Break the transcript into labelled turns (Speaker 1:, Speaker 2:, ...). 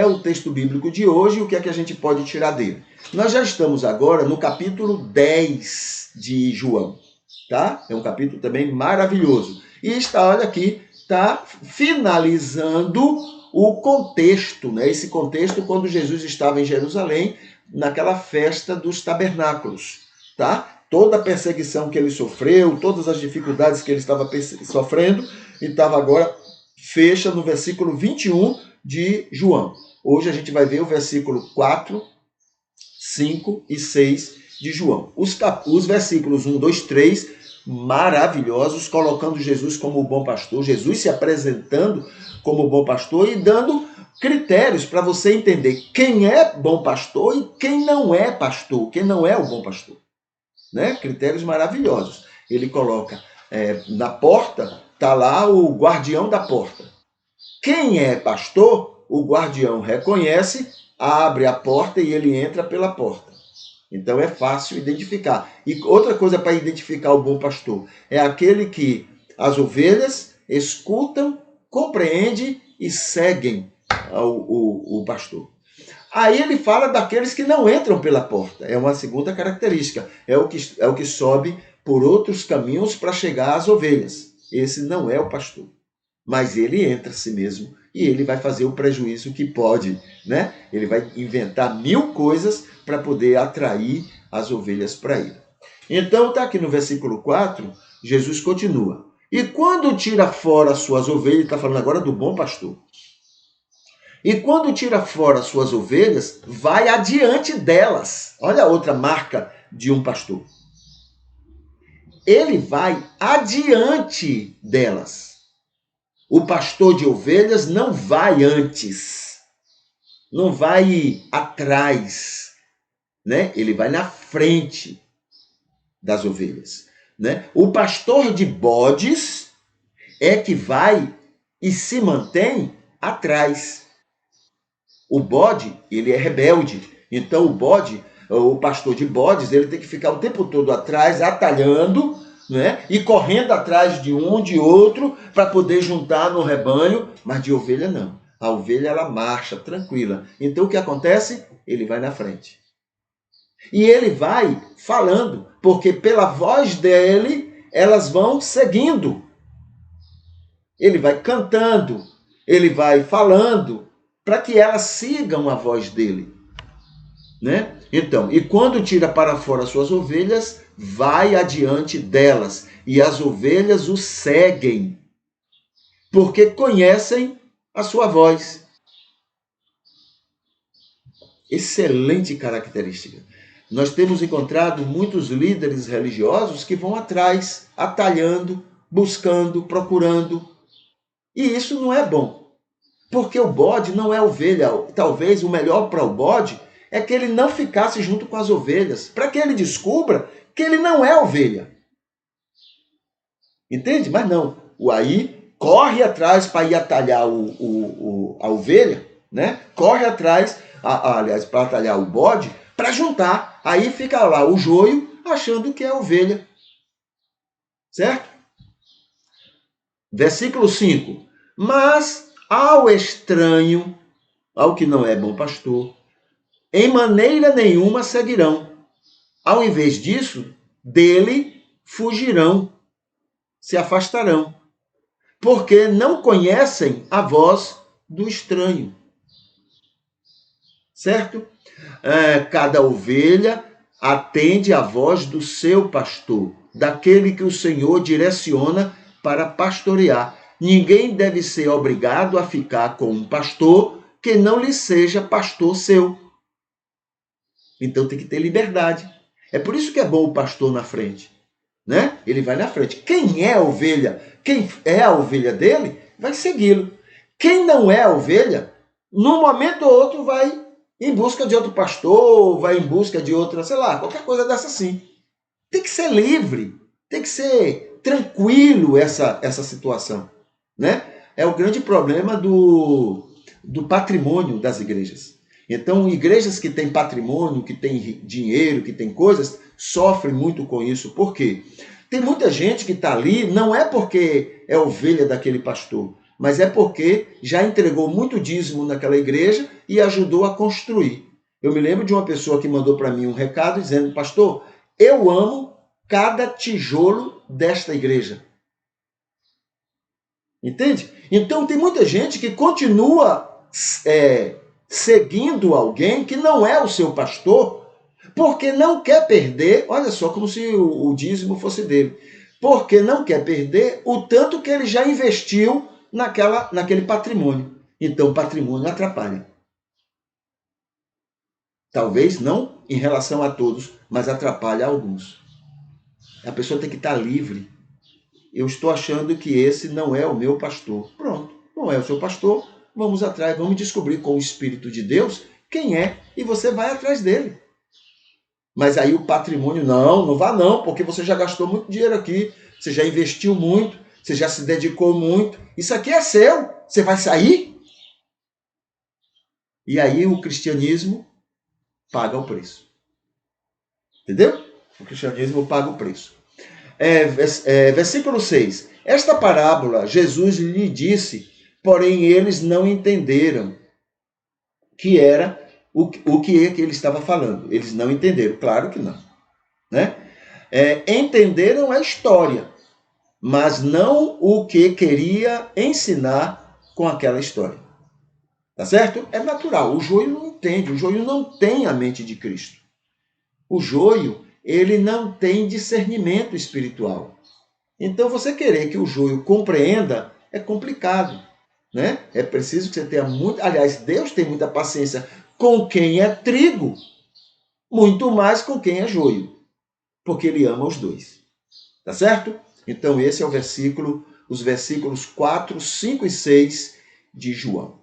Speaker 1: é o texto bíblico de hoje e o que é que a gente pode tirar dele. Nós já estamos agora no capítulo 10 de João, tá? É um capítulo também maravilhoso. E está, olha aqui, está finalizando o contexto, né? Esse contexto quando Jesus estava em Jerusalém, naquela festa dos tabernáculos, tá? Toda a perseguição que ele sofreu, todas as dificuldades que ele estava sofrendo, e estava agora, fecha no versículo 21 de João. Hoje a gente vai ver o versículo 4, 5 e 6 de João. Os versículos 1, 2, 3, maravilhosos, colocando Jesus como o bom pastor, Jesus se apresentando como o bom pastor e dando critérios para você entender quem é bom pastor e quem não é pastor, quem não é o bom pastor. Né? Critérios maravilhosos. Ele coloca na porta, está lá o guardião da porta. Quem é pastor, o guardião reconhece, abre a porta e ele entra pela porta. Então é fácil identificar. E outra coisa para identificar o bom pastor é aquele que as ovelhas escutam, compreendem e seguem o pastor. Aí ele fala daqueles que não entram pela porta. É uma segunda característica. É o que sobe por outros caminhos para chegar às ovelhas. Esse não é o pastor. Mas ele entra a si mesmo e ele vai fazer o prejuízo que pode, né? Ele vai inventar 1000 coisas para poder atrair as ovelhas para ele. Então está aqui no versículo 4, Jesus continua. E quando tira fora as suas ovelhas, está falando agora do bom pastor. E quando tira fora as suas ovelhas, vai adiante delas. Olha a outra marca de um pastor. Ele vai adiante delas. O pastor de ovelhas não vai antes, não vai atrás, né? Ele vai na frente das ovelhas, né? O pastor de bodes é que vai e se mantém atrás. O bode, ele é rebelde, então o pastor de bodes, ele tem que ficar o tempo todo atrás, atalhando, né? E correndo atrás de um, de outro, para poder juntar no rebanho, mas de ovelha não. A ovelha, ela marcha tranquila. Então, o que acontece? Ele vai na frente. E ele vai falando, porque pela voz dele, elas vão seguindo. Ele vai cantando, ele vai falando, para que elas sigam a voz dele. Né? Então, e quando tira para fora as suas ovelhas, vai adiante delas, e as ovelhas o seguem, porque conhecem a sua voz. Excelente característica. Nós temos encontrado muitos líderes religiosos que vão atrás, atalhando, buscando, procurando. E isso não é bom, porque o bode não é ovelha. Talvez o melhor para o bode é que ele não ficasse junto com as ovelhas, para que ele descubra que ele não é ovelha. Entende? Mas não. O aí corre atrás para ir atalhar a ovelha, né? Corre atrás, aliás, para atalhar o bode, para juntar. Aí fica lá o joio achando que é ovelha. Certo? Versículo 5. Mas ao estranho, ao que não é bom pastor, em maneira nenhuma seguirão. Ao invés disso, dele fugirão, se afastarão, porque não conhecem a voz do estranho. Certo? Cada ovelha atende à voz do seu pastor, daquele que o Senhor direciona para pastorear. Ninguém deve ser obrigado a ficar com um pastor que não lhe seja pastor seu. Então tem que ter liberdade. É por isso que é bom o pastor na frente, né? Ele vai na frente. Quem é a ovelha? Quem é a ovelha dele, vai segui-lo. Quem não é a ovelha, num momento ou outro vai em busca de outro pastor, vai em busca de outra, sei lá, qualquer coisa dessa assim. Tem que ser livre, tem que ser tranquilo essa situação, né? É o grande problema do patrimônio das igrejas. Então, igrejas que têm patrimônio, que têm dinheiro, que têm coisas, sofrem muito com isso. Por quê? Tem muita gente que está ali, não é porque é ovelha daquele pastor, mas é porque já entregou muito dízimo naquela igreja e ajudou a construir. Eu me lembro de uma pessoa que mandou para mim um recado dizendo: pastor, eu amo cada tijolo desta igreja. Entende? Então tem muita gente que continua seguindo alguém que não é o seu pastor, porque não quer perder, olha só, como se o dízimo fosse dele, porque não quer perder o tanto que ele já investiu naquele patrimônio. Então, patrimônio atrapalha. Talvez não em relação a todos, mas atrapalha alguns. A pessoa tem que estar livre. Eu estou achando que esse não é o meu pastor. Pronto, não é o seu pastor. Vamos atrás, vamos descobrir com o Espírito de Deus quem é e você vai atrás dele. Mas aí o patrimônio, não vá não, porque você já gastou muito dinheiro aqui, você já investiu muito, você já se dedicou muito. Isso aqui é seu, você vai sair? E aí o cristianismo paga o preço. Entendeu? O cristianismo paga o preço. Versículo 6. Esta parábola Jesus lhe disse, porém eles não entenderam que era o que ele estava falando. Eles não entenderam, claro que não. Né? Entenderam a história, mas não o que queria ensinar com aquela história. Tá certo? É natural. O joio não entende, o joio não tem a mente de Cristo. O joio, ele não tem discernimento espiritual. Então, você querer que o joio compreenda é complicado, né? É preciso que você tenha muito... Aliás, Deus tem muita paciência com quem é trigo, muito mais com quem é joio, porque ele ama os dois. Tá certo? Então, esse é o versículo, os versículos 4, 5 e 6 de João.